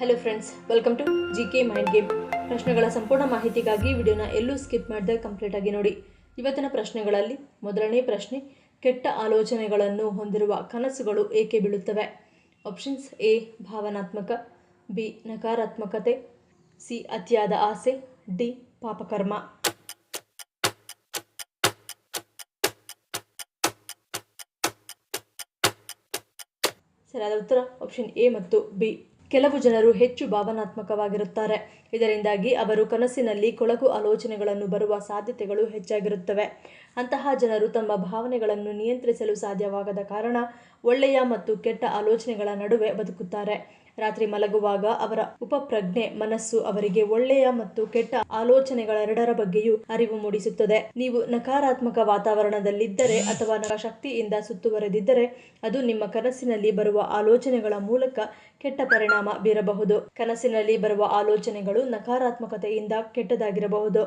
Hello friends, welcome to GK mind game. ಪ್ರಶ್ನೆಗಳ ಸಂಪೂರ್ಣ ಮಾಹಿತಿಗಾಗಿ ವಿಡಿಯೋನ ಎಲ್ಲೂ ಸ್ಕಿಪ್ ಮಾಡದೆ ಕಂಪ್ಲೀಟ್ ಆಗಿ ನೋಡಿ. ಇವತ್ತಿನ ಪ್ರಶ್ನೆಗಳಲ್ಲಿ ಮೊದಲನೇ ಪ್ರಶ್ನೆ, ಕೆಟ್ಟ ಆಲೋಚನೆಗಳನ್ನು ಹೊಂದಿರುವ ಕನಸುಗಳು ಏಕೆ ಬೀಳುತ್ತವೆ? ಆಪ್ಷನ್ಸ್: ಎ ಭಾವನಾತ್ಮಕ, ಬಿ ನಕಾರಾತ್ಮಕತೆ, ಸಿ ಅತಿಯಾದ ಆಸೆ, ಡಿ ಪಾಪಕರ್ಮ. ಸರಿಯಾದ ಉತ್ತರ ಆಪ್ಷನ್ ಎ ಮತ್ತು ಬಿ. ಕೆಲವು ಜನರು ಹೆಚ್ಚು ಭಾವನಾತ್ಮಕವಾಗಿರುತ್ತಾರೆ. ಇದರಿಂದಾಗಿ ಅವರು ಕನಸಿನಲ್ಲಿ ಕೊಳಕು ಆಲೋಚನೆಗಳನ್ನು ಬರುವ ಸಾಧ್ಯತೆಗಳು ಹೆಚ್ಚಾಗಿರುತ್ತವೆ. ಅಂತಹ ಜನರು ತಮ್ಮ ಭಾವನೆಗಳನ್ನು ನಿಯಂತ್ರಿಸಲು ಸಾಧ್ಯವಾಗದ ಕಾರಣ ಒಳ್ಳೆಯ ಮತ್ತು ಕೆಟ್ಟ ಆಲೋಚನೆಗಳ ನಡುವೆ ಬದುಕುತ್ತಾರೆ. ರಾತ್ರಿ ಮಲಗುವಾಗ ಅವರ ಉಪಪ್ರಜ್ಞೆ ಮನಸ್ಸು ಅವರಿಗೆ ಒಳ್ಳೆಯ ಮತ್ತು ಕೆಟ್ಟ ಆಲೋಚನೆಗಳೆರಡರ ಬಗ್ಗೆಯೂ ಅರಿವು ಮೂಡಿಸುತ್ತದೆ. ನೀವು ನಕಾರಾತ್ಮಕ ವಾತಾವರಣದಲ್ಲಿದ್ದರೆ ಅಥವಾ ಶಕ್ತಿಯಿಂದ ಸುತ್ತುವರೆದಿದ್ದರೆ ಅದು ನಿಮ್ಮ ಕನಸಿನಲ್ಲಿ ಬರುವ ಆಲೋಚನೆಗಳ ಮೂಲಕ ಕೆಟ್ಟ ಪರಿಣಾಮ ಬೀರಬಹುದು. ಕನಸಿನಲ್ಲಿ ಬರುವ ಆಲೋಚನೆಗಳು ನಕಾರಾತ್ಮಕತೆಯಿಂದ ಕೆಟ್ಟದಾಗಿರಬಹುದು.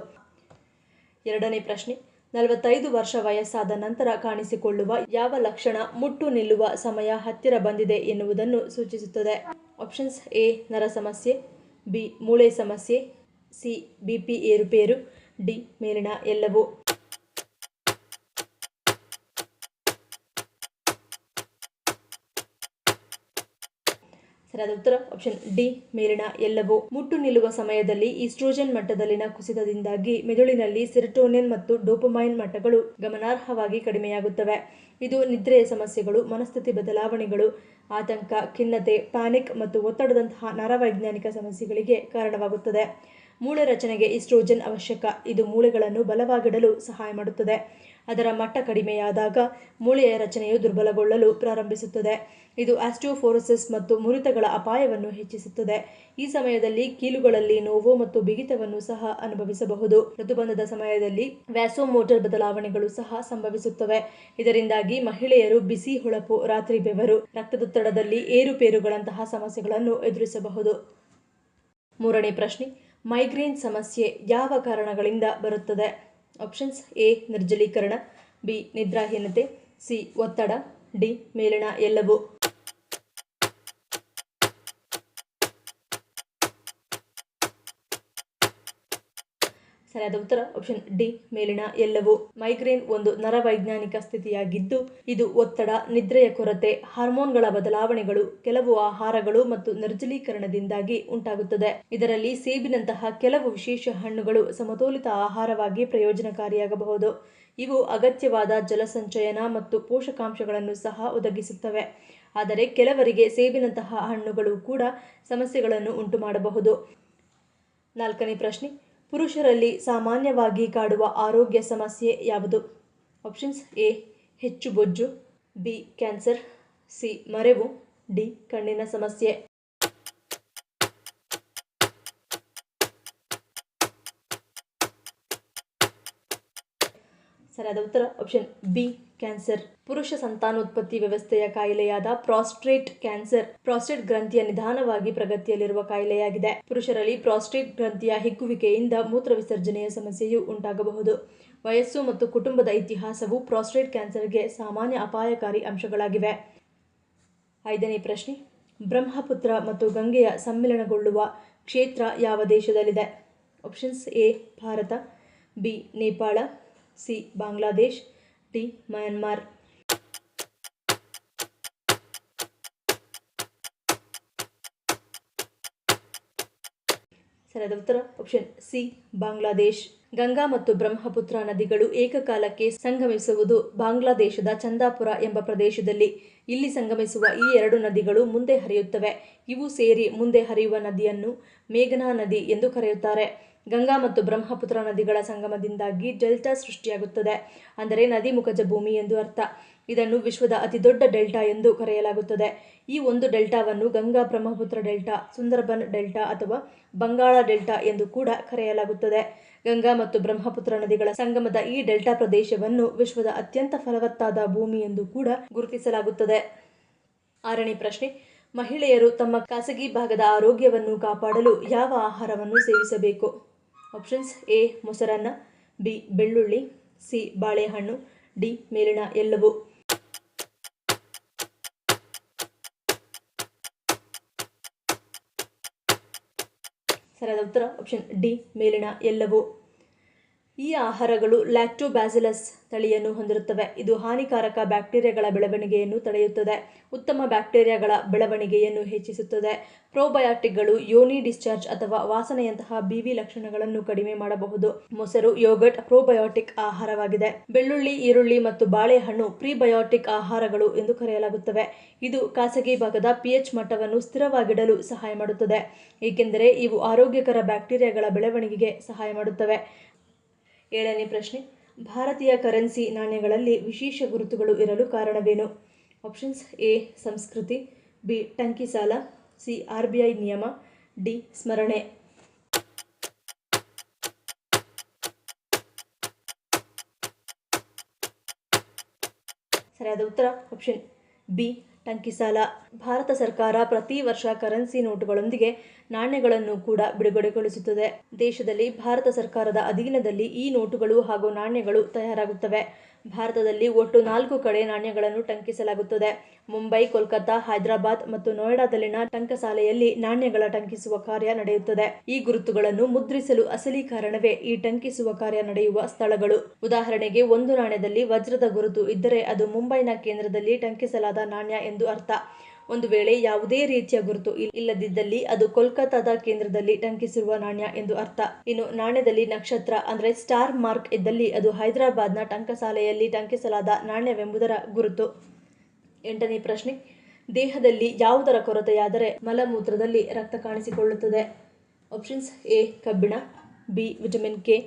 ಎರಡನೇ ಪ್ರಶ್ನೆ, 45 ವರ್ಷ ವಯಸ್ಸಾದ ನಂತರ ಕಾಣಿಸಿಕೊಳ್ಳುವ ಯಾವ ಲಕ್ಷಣ ಮುಟ್ಟು ನಿಲ್ಲುವ ಸಮಯ ಹತ್ತಿರ ಬಂದಿದೆ ಎನ್ನುವುದನ್ನು ಸೂಚಿಸುತ್ತದೆ? ಆಪ್ಷನ್ಸ್: ಎ ನರ ಸಮಸ್ಯೆ, ಬಿ ಮೂಳೆ ಸಮಸ್ಯೆ, ಸಿ BP ಏರುಪೇರು, ಡಿ ಮೇಲಿನ ಎಲ್ಲವೂ. ಸರಿಯಾದ ಉತ್ತರ ಆಪ್ಷನ್ ಡಿ ಮೇಲಿನ ಎಲ್ಲವೂ. ಮುಟ್ಟು ನಿಲ್ಲುವ ಸಮಯದಲ್ಲಿ ಈಸ್ಟ್ರೋಜನ್ ಮಟ್ಟದಲ್ಲಿನ ಕುಸಿತದಿಂದಾಗಿ ಮೆದುಳಿನಲ್ಲಿ ಸೆರೋಟೋನಿನ್ ಮತ್ತು ಡೋಪಮೈನ್ ಮಟ್ಟಗಳು ಗಮನಾರ್ಹವಾಗಿ ಕಡಿಮೆಯಾಗುತ್ತವೆ. ಇದು ನಿದ್ರೆಯ ಸಮಸ್ಯೆಗಳು, ಮನಸ್ಥಿತಿ ಬದಲಾವಣೆಗಳು, ಆತಂಕ, ಖಿನ್ನತೆ, ಪ್ಯಾನಿಕ್ ಮತ್ತು ಒತ್ತಡದಂತಹ ನರವೈಜ್ಞಾನಿಕ ಸಮಸ್ಯೆಗಳಿಗೆ ಕಾರಣವಾಗುತ್ತದೆ. ಮೂಳೆ ರಚನೆಗೆ ಈಸ್ಟ್ರೋಜನ್ ಅವಶ್ಯಕ. ಇದು ಮೂಳೆಗಳನ್ನು ಬಲವಾಗಿಡಲು ಸಹಾಯ ಮಾಡುತ್ತದೆ. ಅದರ ಮಟ್ಟ ಕಡಿಮೆಯಾದಾಗ ಮೂಳೆಯ ರಚನೆಯು ದುರ್ಬಲಗೊಳ್ಳಲು ಪ್ರಾರಂಭಿಸುತ್ತದೆ. ಇದು ಆಸ್ಟಿಯೋಪೊರೋಸಿಸ್ ಮತ್ತು ಮುರಿತಗಳ ಅಪಾಯವನ್ನು ಹೆಚ್ಚಿಸುತ್ತದೆ. ಈ ಸಮಯದಲ್ಲಿ ಕೀಲುಗಳಲ್ಲಿ ನೋವು ಮತ್ತು ಬಿಗಿತವನ್ನು ಸಹ ಅನುಭವಿಸಬಹುದು. ಋತುಬಂಧದ ಸಮಯದಲ್ಲಿ ವ್ಯಾಸೋಮೋಟರ್ ಬದಲಾವಣೆಗಳು ಸಹ ಸಂಭವಿಸುತ್ತವೆ. ಇದರಿಂದಾಗಿ ಮಹಿಳೆಯರು ಬಿಸಿ ಹೊಳಪು, ರಾತ್ರಿ ಬೆವರು, ರಕ್ತದೊತ್ತಡದಲ್ಲಿ ಏರುಪೇರುಗಳಂತಹ ಸಮಸ್ಯೆಗಳನ್ನು ಎದುರಿಸಬಹುದು. ಮೂರನೇ ಪ್ರಶ್ನೆ, ಮೈಗ್ರೇನ್ ಸಮಸ್ಯೆ ಯಾವ ಕಾರಣಗಳಿಂದ ಬರುತ್ತದೆ? ಆಪ್ಷನ್ಸ್: ಎ ನಿರ್ಜಲೀಕರಣ, ಬಿ ನಿದ್ರಾಹೀನತೆ, ಸಿ ಒತ್ತಡ, ಡಿ ಮೇಲಿನ ಎಲ್ಲವೂ. ಸರಿಯಾದ ಉತ್ತರ ಆಪ್ಷನ್ ಡಿ ಮೇಲಿನ ಎಲ್ಲವೂ. ಮೈಗ್ರೇನ್ ಒಂದು ನರವೈಜ್ಞಾನಿಕ ಸ್ಥಿತಿಯಾಗಿದ್ದು ಇದು ಒತ್ತಡ, ನಿದ್ರೆಯ ಕೊರತೆ, ಹಾರ್ಮೋನ್ಗಳ ಬದಲಾವಣೆಗಳು, ಕೆಲವು ಆಹಾರಗಳು ಮತ್ತು ನಿರ್ಜಲೀಕರಣದಿಂದಾಗಿ ಉಂಟಾಗುತ್ತದೆ. ಇದರಲ್ಲಿ ಸೇಬಿನಂತಹ ಕೆಲವು ವಿಶೇಷ ಹಣ್ಣುಗಳು ಸಮತೋಲಿತ ಆಹಾರವಾಗಿ ಪ್ರಯೋಜನಕಾರಿಯಾಗಬಹುದು. ಇವು ಅಗತ್ಯವಾದ ಜಲಸಂಚಯನ ಮತ್ತು ಪೋಷಕಾಂಶಗಳನ್ನು ಸಹ ಒದಗಿಸುತ್ತವೆ. ಆದರೆ ಕೆಲವರಿಗೆ ಸೇಬಿನಂತಹ ಹಣ್ಣುಗಳು ಕೂಡ ಸಮಸ್ಯೆಗಳನ್ನು ಉಂಟುಮಾಡಬಹುದು. ನಾಲ್ಕನೇ ಪ್ರಶ್ನೆ, ಪುರುಷರಲ್ಲಿ ಸಾಮಾನ್ಯವಾಗಿ ಕಾಡುವ ಆರೋಗ್ಯ ಸಮಸ್ಯೆ ಯಾವುದು? ಆಪ್ಷನ್ಸ್: ಎ ಹೆಚ್ಚು ಬೊಜ್ಜು, ಬಿ ಕ್ಯಾನ್ಸರ್, ಸಿ ಮರೆವು, ಡಿ ಕಣ್ಣಿನ ಸಮಸ್ಯೆ. ಸರಿಯಾದ ಉತ್ತರ ಆಪ್ಷನ್ ಬಿ ಕ್ಯಾನ್ಸರ್. ಪುರುಷ ಸಂತಾನೋತ್ಪತ್ತಿ ವ್ಯವಸ್ಥೆಯ ಕಾಯಿಲೆಯಾದ ಪ್ರಾಸ್ಟೇಟ್ ಕ್ಯಾನ್ಸರ್ ಪ್ರಾಸ್ಟೇಟ್ ಗ್ರಂಥಿಯ ನಿಧಾನವಾಗಿ ಪ್ರಗತಿಯಲ್ಲಿರುವ ಕಾಯಿಲೆಯಾಗಿದೆ. ಪುರುಷರಲ್ಲಿ ಪ್ರಾಸ್ಟೇಟ್ ಗ್ರಂಥಿಯ ಹಿಗ್ಗುವಿಕೆಯಿಂದ ಮೂತ್ರ ವಿಸರ್ಜನೆಯ ಸಮಸ್ಯೆಯು ಉಂಟಾಗಬಹುದು. ವಯಸ್ಸು ಮತ್ತು ಕುಟುಂಬದ ಇತಿಹಾಸವು ಪ್ರಾಸ್ಟೇಟ್ ಕ್ಯಾನ್ಸರ್ಗೆ ಸಾಮಾನ್ಯ ಅಪಾಯಕಾರಿ ಅಂಶಗಳಾಗಿವೆ. ಐದನೇ ಪ್ರಶ್ನೆ, ಬ್ರಹ್ಮಪುತ್ರ ಮತ್ತು ಗಂಗೆಯ ಸಮ್ಮಿಲನಗೊಳ್ಳುವ ಕ್ಷೇತ್ರ ಯಾವ ದೇಶದಲ್ಲಿದೆ? Options: A Bharat, B Nepal, C Bangladesh, D Myanmar. ಸರಿಯಾದ ಉತ್ತರ ಆಪ್ಷನ್ ಸಿ ಬಾಂಗ್ಲಾದೇಶ್. ಗಂಗಾ ಮತ್ತು ಬ್ರಹ್ಮಪುತ್ರ ನದಿಗಳು ಏಕಕಾಲಕ್ಕೆ ಸಂಗಮಿಸುವುದು ಬಾಂಗ್ಲಾದೇಶದ ಚಂದಾಪುರ ಎಂಬ ಪ್ರದೇಶದಲ್ಲಿ. ಇಲ್ಲಿ ಸಂಗಮಿಸುವ ಈ ಎರಡು ನದಿಗಳು ಮುಂದೆ ಹರಿಯುತ್ತವೆ. ಇವು ಸೇರಿ ಮುಂದೆ ಹರಿಯುವ ನದಿಯನ್ನು ಮೇಘನಾ ನದಿ ಎಂದು ಕರೆಯುತ್ತಾರೆ. ಗಂಗಾ ಮತ್ತು ಬ್ರಹ್ಮಪುತ್ರ ನದಿಗಳ ಸಂಗಮದಿಂದಾಗಿ ಡೆಲ್ಟಾ ಸೃಷ್ಟಿಯಾಗುತ್ತದೆ. ಅಂದರೆ ನದಿ ಮುಖಜ ಭೂಮಿ ಎಂದು ಅರ್ಥ. ಇದನ್ನು ವಿಶ್ವದ ಅತಿದೊಡ್ಡ ಡೆಲ್ಟಾ ಎಂದು ಕರೆಯಲಾಗುತ್ತದೆ. ಈ ಒಂದು ಡೆಲ್ಟಾವನ್ನು ಗಂಗಾ ಬ್ರಹ್ಮಪುತ್ರ ಡೆಲ್ಟಾ, ಸುಂದರಬನ್ ಡೆಲ್ಟಾ ಅಥವಾ ಬಂಗಾಳ ಡೆಲ್ಟಾ ಎಂದು ಕೂಡ ಕರೆಯಲಾಗುತ್ತದೆ. ಗಂಗಾ ಮತ್ತು ಬ್ರಹ್ಮಪುತ್ರ ನದಿಗಳ ಸಂಗಮದ ಈ ಡೆಲ್ಟಾ ಪ್ರದೇಶವನ್ನು ವಿಶ್ವದ ಅತ್ಯಂತ ಫಲವತ್ತಾದ ಭೂಮಿ ಎಂದು ಕೂಡ ಗುರುತಿಸಲಾಗುತ್ತದೆ. ಆರನೇ ಪ್ರಶ್ನೆ, ಮಹಿಳೆಯರು ತಮ್ಮ ಖಾಸಗಿ ಭಾಗದ ಆರೋಗ್ಯವನ್ನು ಕಾಪಾಡಲು ಯಾವ ಆಹಾರವನ್ನು ಸೇವಿಸಬೇಕು? ಆಪ್ಷನ್ಸ್: ಎ ಮೊಸರನ್ನ, ಬಿ ಬೆಳ್ಳುಳ್ಳಿ, ಸಿ ಬಾಳೆಹಣ್ಣು, ಡಿ ಮೇಲಿನ ಎಲ್ಲವೂ. ಸರಿಯಾದ ಉತ್ತರ ಆಪ್ಷನ್ ಡಿ ಮೇಲಿನ ಎಲ್ಲವೂ. ಈ ಆಹಾರಗಳು ಲ್ಯಾಕ್ಟೋಬ್ಯಾಸಿಲಸ್ ತಳಿಯನ್ನು ಹೊಂದಿರುತ್ತವೆ. ಇದು ಹಾನಿಕಾರಕ ಬ್ಯಾಕ್ಟೀರಿಯಾಗಳ ಬೆಳವಣಿಗೆಯನ್ನು ತಡೆಯುತ್ತದೆ, ಉತ್ತಮ ಬ್ಯಾಕ್ಟೀರಿಯಾಗಳ ಬೆಳವಣಿಗೆಯನ್ನು ಹೆಚ್ಚಿಸುತ್ತದೆ. ಪ್ರೋಬಯಾಟಿಕ್ಗಳು ಯೋನಿ ಡಿಸ್ಚಾರ್ಜ್ ಅಥವಾ ವಾಸನೆಯಂತಹ ಬಿವಿ ಲಕ್ಷಣಗಳನ್ನು ಕಡಿಮೆ ಮಾಡಬಹುದು. ಮೊಸರು, ಯೋಗರ್ಟ್ ಪ್ರೋಬಯೋಟಿಕ್ ಆಹಾರವಾಗಿದೆ. ಬೆಳ್ಳುಳ್ಳಿ, ಈರುಳ್ಳಿ ಮತ್ತು ಬಾಳೆಹಣ್ಣು ಪ್ರಿಬಯೋಟಿಕ್ ಆಹಾರಗಳು ಎಂದು ಕರೆಯಲಾಗುತ್ತವೆ. ಇದು ಖಾಸಗಿ ಭಾಗದ pH ಮಟ್ಟವನ್ನು ಸ್ಥಿರವಾಗಿಡಲು ಸಹಾಯ ಮಾಡುತ್ತದೆ, ಏಕೆಂದರೆ ಇವು ಆರೋಗ್ಯಕರ ಬ್ಯಾಕ್ಟೀರಿಯಾಗಳ ಬೆಳವಣಿಗೆಗೆ ಸಹಾಯ ಮಾಡುತ್ತವೆ. 7ನೇ ಪ್ರಶ್ನೆ, ಭಾರತೀಯ ಕರೆನ್ಸಿ ನಾಣ್ಯಗಳಲ್ಲಿ ವಿಶೇಷ ಗುರುತುಗಳು ಇರಲು ಕಾರಣವೇನು? ಆಪ್ಷನ್ಸ್ ಎ ಸಂಸ್ಕೃತಿ, ಬಿ ಟಂಕಿಸಾಲ, ಸಿ RBI ನಿಯಮ, ಡಿ ಸ್ಮರಣೆ. ಸರಿಯಾದ ಉತ್ತರ ಆಪ್ಷನ್ ಬಿ ಟಂಕಿಸಾಲ. ಭಾರತ ಸರ್ಕಾರ ಪ್ರತಿ ವರ್ಷ ಕರೆನ್ಸಿ ನೋಟುಗಳೊಂದಿಗೆ ನಾಣ್ಯಗಳನ್ನು ಕೂಡ ಬಿಡುಗಡೆಗೊಳಿಸುತ್ತದೆ. ದೇಶದಲ್ಲಿ ಭಾರತ ಸರ್ಕಾರದ ಅಧೀನದಲ್ಲಿ ಈ ನೋಟುಗಳು ಹಾಗೂ ನಾಣ್ಯಗಳು ತಯಾರಾಗುತ್ತವೆ. ಭಾರತದಲ್ಲಿ ಒಟ್ಟು 4 ಕಡೆ ನಾಣ್ಯಗಳನ್ನು ಟಂಕಿಸಲಾಗುತ್ತದೆ. ಮುಂಬೈ, ಕೋಲ್ಕತ್ತಾ, ಹೈದರಾಬಾದ್ ಮತ್ತು ನೋಯ್ಡಾದಲ್ಲಿನ ಟಂಕಸಾಲೆಯಲ್ಲಿ ನಾಣ್ಯಗಳ ಟಂಕಿಸುವ ಕಾರ್ಯ ನಡೆಯುತ್ತದೆ. ಈ ಗುರುತುಗಳನ್ನು ಮುದ್ರಿಸಲು ಅಸಲಿ ಕಾರಣವೇ ಈ ಟಂಕಿಸುವ ಕಾರ್ಯ ನಡೆಯುವ ಸ್ಥಳಗಳು. ಉದಾಹರಣೆಗೆ, ಒಂದು ನಾಣ್ಯದಲ್ಲಿ ವಜ್ರದ ಗುರುತು ಇದ್ದರೆ ಅದು ಮುಂಬೈನ ಕೇಂದ್ರದಲ್ಲಿ ಟಂಕಿಸಲಾದ ನಾಣ್ಯ ಎಂದು ಅರ್ಥ. ಒಂದು ವೇಳೆ ಯಾವುದೇ ರೀತಿಯ ಗುರುತು ಇಲ್ಲದಿದ್ದಲ್ಲಿ ಅದು ಕೋಲ್ಕತ್ತಾದ ಕೇಂದ್ರದಲ್ಲಿ ಟಂಕಿಸಿರುವ ನಾಣ್ಯ ಎಂದು ಅರ್ಥ. ಇನ್ನು ನಾಣ್ಯದಲ್ಲಿ ನಕ್ಷತ್ರ ಅಂದರೆ ಸ್ಟಾರ್ ಮಾರ್ಕ್ ಇದ್ದಲ್ಲಿ ಅದು ಹೈದರಾಬಾದ್ನ ಟಂಕಸಾಲೆಯಲ್ಲಿ ಟಂಕಿಸಲಾದ ನಾಣ್ಯವೆಂಬುದರ ಗುರುತು. 8ನೇ ಪ್ರಶ್ನೆ, ದೇಹದಲ್ಲಿ ಯಾವುದರ ಕೊರತೆಯಾದರೆ ಮಲಮೂತ್ರದಲ್ಲಿ ರಕ್ತ ಕಾಣಿಸಿಕೊಳ್ಳುತ್ತದೆ? ಆಪ್ಷನ್ಸ್ ಎ ಕಬ್ಬಿಣ, B vitamin K,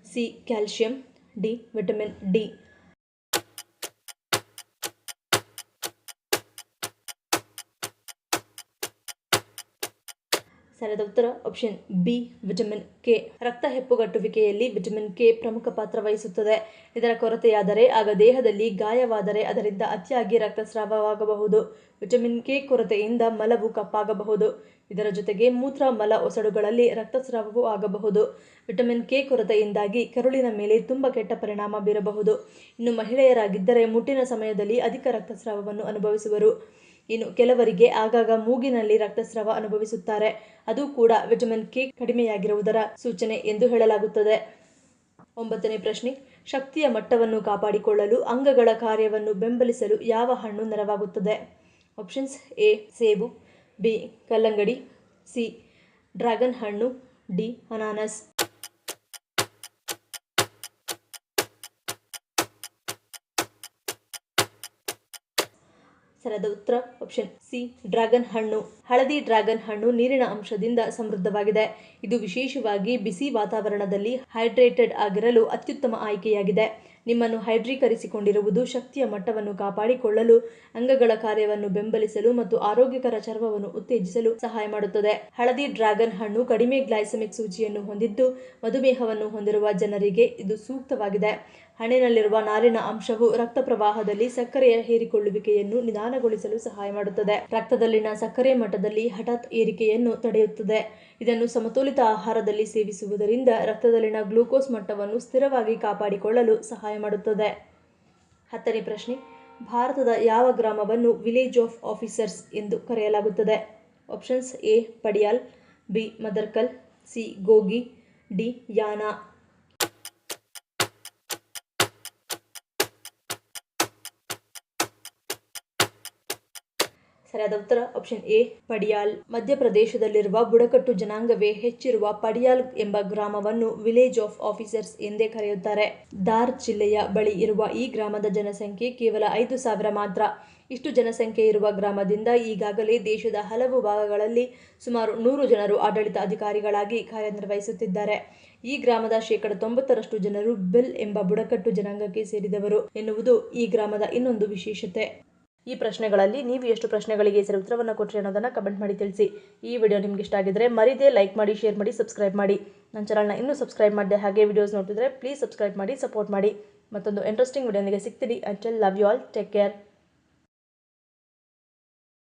C calcium, D vitamin D. ಸರಿಯಾದ ಉತ್ತರ ಆಪ್ಷನ್ ಬಿ ವಿಟಮಿನ್ ಕೆ. ರಕ್ತ ಹೆಪ್ಪುಗಟ್ಟುವಿಕೆಯಲ್ಲಿ ವಿಟಮಿನ್ ಕೆ ಪ್ರಮುಖ ಪಾತ್ರ ವಹಿಸುತ್ತದೆ. ಇದರ ಕೊರತೆಯಾದರೆ ಆಗ ದೇಹದಲ್ಲಿ ಗಾಯವಾದರೆ ಅದರಿಂದ ಅತಿಯಾಗಿ ರಕ್ತಸ್ರಾವವಾಗಬಹುದು. ವಿಟಮಿನ್ ಕೆ ಕೊರತೆಯಿಂದ ಮಲವು ಕಪ್ಪಾಗಬಹುದು. ಇದರ ಜೊತೆಗೆ ಮೂತ್ರ, ಮಲ, ಒಸಡುಗಳಲ್ಲಿ ರಕ್ತಸ್ರಾವವೂ ಆಗಬಹುದು. ವಿಟಮಿನ್ ಕೆ ಕೊರತೆಯಿಂದಾಗಿ ಕರುಳಿನ ಮೇಲೆ ತುಂಬ ಕೆಟ್ಟ ಪರಿಣಾಮ ಬೀರಬಹುದು. ಇನ್ನು ಮಹಿಳೆಯರಾಗಿದ್ದರೆ ಮುಟ್ಟಿನ ಸಮಯದಲ್ಲಿ ಅಧಿಕ ರಕ್ತಸ್ರಾವವನ್ನು ಅನುಭವಿಸುವರು. ಇನ್ನು ಕೆಲವರಿಗೆ ಆಗಾಗ ಮೂಗಿನಲ್ಲಿ ರಕ್ತಸ್ರಾವ ಅನುಭವಿಸುತ್ತಾರೆ. ಅದು ಕೂಡ ವಿಟಮಿನ್ ಕೆ ಕಡಿಮೆಯಾಗಿರುವುದರ ಸೂಚನೆ ಎಂದು ಹೇಳಲಾಗುತ್ತದೆ. 9ನೇ ಪ್ರಶ್ನೆ, ಶಕ್ತಿಯ ಮಟ್ಟವನ್ನು ಕಾಪಾಡಿಕೊಳ್ಳಲು ಅಂಗಗಳ ಕಾರ್ಯವನ್ನು ಬೆಂಬಲಿಸಲು ಯಾವ ಹಣ್ಣು ನೆರವಾಗುತ್ತದೆ? ಆಪ್ಷನ್ಸ್ ಎ ಸೇಬು, ಬಿ ಕಲ್ಲಂಗಡಿ, ಸಿ ಡ್ರ್ಯಾಗನ್ ಹಣ್ಣು, ಡಿ ಅನಾನಸ್. ಸರಿಯಾದ ಉತ್ತರ ಆಪ್ಷನ್ ಸಿ ಡ್ರ್ಯಾಗನ್ ಹಣ್ಣು. ಹಳದಿ ಡ್ರ್ಯಾಗನ್ ಹಣ್ಣು ನೀರಿನ ಅಂಶದಿಂದ ಸಮೃದ್ಧವಾಗಿದೆ. ಇದು ವಿಶೇಷವಾಗಿ ಬಿಸಿ ವಾತಾವರಣದಲ್ಲಿ ಹೈಡ್ರೇಟೆಡ್ ಆಗಿರಲು ಅತ್ಯುತ್ತಮ ಆಯ್ಕೆಯಾಗಿದೆ. ನಿಮ್ಮನ್ನು ಹೈಡ್ರೀಕರಿಸಿಕೊಂಡಿರುವುದು ಶಕ್ತಿಯ ಮಟ್ಟವನ್ನು ಕಾಪಾಡಿಕೊಳ್ಳಲು, ಅಂಗಗಳ ಕಾರ್ಯವನ್ನು ಬೆಂಬಲಿಸಲು ಮತ್ತು ಆರೋಗ್ಯಕರ ಚರ್ಮವನ್ನು ಉತ್ತೇಜಿಸಲು ಸಹಾಯ ಮಾಡುತ್ತದೆ. ಹಳದಿ ಡ್ರ್ಯಾಗನ್ ಹಣ್ಣು ಕಡಿಮೆ ಗ್ಲೈಸೆಮಿಕ್ ಸೂಚಿಯನ್ನು ಹೊಂದಿದ್ದು ಮಧುಮೇಹವನ್ನು ಹೊಂದಿರುವ ಜನರಿಗೆ ಇದು ಸೂಕ್ತವಾಗಿದೆ. ಹಣ್ಣಿನಲ್ಲಿರುವ ನಾರಿನ ಅಂಶವು ರಕ್ತ ಪ್ರವಾಹದಲ್ಲಿ ಸಕ್ಕರೆಯ ಹೀರಿಕೊಳ್ಳುವಿಕೆಯನ್ನು ನಿಧಾನಗೊಳಿಸಲು ಸಹಾಯ ಮಾಡುತ್ತದೆ. ರಕ್ತದಲ್ಲಿನ ಸಕ್ಕರೆ ಮಟ್ಟದಲ್ಲಿ ಹಠಾತ್ ಏರಿಕೆಯನ್ನು ತಡೆಯುತ್ತದೆ. ಇದನ್ನು ಸಮತೋಲಿತ ಆಹಾರದಲ್ಲಿ ಸೇವಿಸುವುದರಿಂದ ರಕ್ತದಲ್ಲಿನ ಗ್ಲೂಕೋಸ್ ಮಟ್ಟವನ್ನು ಸ್ಥಿರವಾಗಿ ಕಾಪಾಡಿಕೊಳ್ಳಲು ಸಹಾಯ ಮಾಡುತ್ತದೆ. 10ನೇ ಪ್ರಶ್ನೆ, ಭಾರತದ ಯಾವ ಗ್ರಾಮವನ್ನು ವಿಲೇಜ್ ಆಫ್ ಆಫೀಸರ್ಸ್ ಎಂದು ಕರೆಯಲಾಗುತ್ತದೆ? ಆಪ್ಷನ್ಸ್ ಎ ಪಡಿಯಾಲ್, ಬಿ ಮದರ್ಕಲ್, ಸಿ ಗೋಗಿ, ಡಿ ಯಾನಾ. ಸರಿಯಾದ ಉತ್ತರ ಆಪ್ಷನ್ ಎ ಪಡಿಯಾಲ್. ಮಧ್ಯಪ್ರದೇಶದಲ್ಲಿರುವ ಬುಡಕಟ್ಟು ಜನಾಂಗವೇ ಹೆಚ್ಚಿರುವ ಪಡಿಯಾಲ್ ಎಂಬ ಗ್ರಾಮವನ್ನು ವಿಲೇಜ್ ಆಫ್ ಆಫೀಸರ್ಸ್ ಎಂದೇ ಕರೆಯುತ್ತಾರೆ. ಧಾರ್ ಜಿಲ್ಲೆಯ ಬಳಿ ಇರುವ ಈ ಗ್ರಾಮದ ಜನಸಂಖ್ಯೆ ಕೇವಲ 5,000 ಮಾತ್ರ. ಇಷ್ಟು ಜನಸಂಖ್ಯೆ ಇರುವ ಗ್ರಾಮದಿಂದ ಈಗಾಗಲೇ ದೇಶದ ಹಲವು ಭಾಗಗಳಲ್ಲಿ ಸುಮಾರು 100 ಜನರು ಆಡಳಿತ ಅಧಿಕಾರಿಗಳಾಗಿ ಕಾರ್ಯನಿರ್ವಹಿಸುತ್ತಿದ್ದಾರೆ. ಈ ಗ್ರಾಮದ 90% ಜನರು ಬೆಲ್ ಎಂಬ ಬುಡಕಟ್ಟು ಜನಾಂಗಕ್ಕೆ ಸೇರಿದವರು ಎನ್ನುವುದು ಈ ಗ್ರಾಮದ ಇನ್ನೊಂದು ವಿಶೇಷತೆ. ಈ ಪ್ರಶ್ನೆಗಳಲ್ಲಿ ನೀವು ಎಷ್ಟು ಪ್ರಶ್ನೆಗಳಿಗೆ ಸರಿ ಉತ್ತರವನ್ನು ಕೊಟ್ಟರೆ ಅನ್ನೋದನ್ನು ಕಮೆಂಟ್ ಮಾಡಿ ತಿಳಿಸಿ. ಈ ವಿಡಿಯೋ ನಿಮ್ಗೆ ಇಷ್ಟ ಆಗಿದ್ರೆ ಮರಿದೇ ಲೈಕ್ ಮಾಡಿ, ಶೇರ್ ಮಾಡಿ, ಸಬ್ಸ್ಕ್ರೈಬ್ ಮಾಡಿ. ನನ್ನ ಚಾನಲ್ನ ಇನ್ನೂ ಸಬ್ಸ್ಕ್ರೈಬ್ ಮಾಡಿದೆ ಹಾಗೆ ವಿಡಿಯೋಸ್ ನೋಡ್ತಿದ್ರೆ ಪ್ಲೀಸ್ ಸಬ್ಸ್ಕ್ರೈಬ್ ಮಾಡಿ, ಸಪೋರ್ಟ್ ಮಾಡಿ. ಮತ್ತೊಂದು ಇಂಟ್ರೆಸ್ಟಿಂಗ್ ವಿಡಿಯೋನಿಗೆ ಸಿಗ್ತೀನಿ. Until love you all, take care.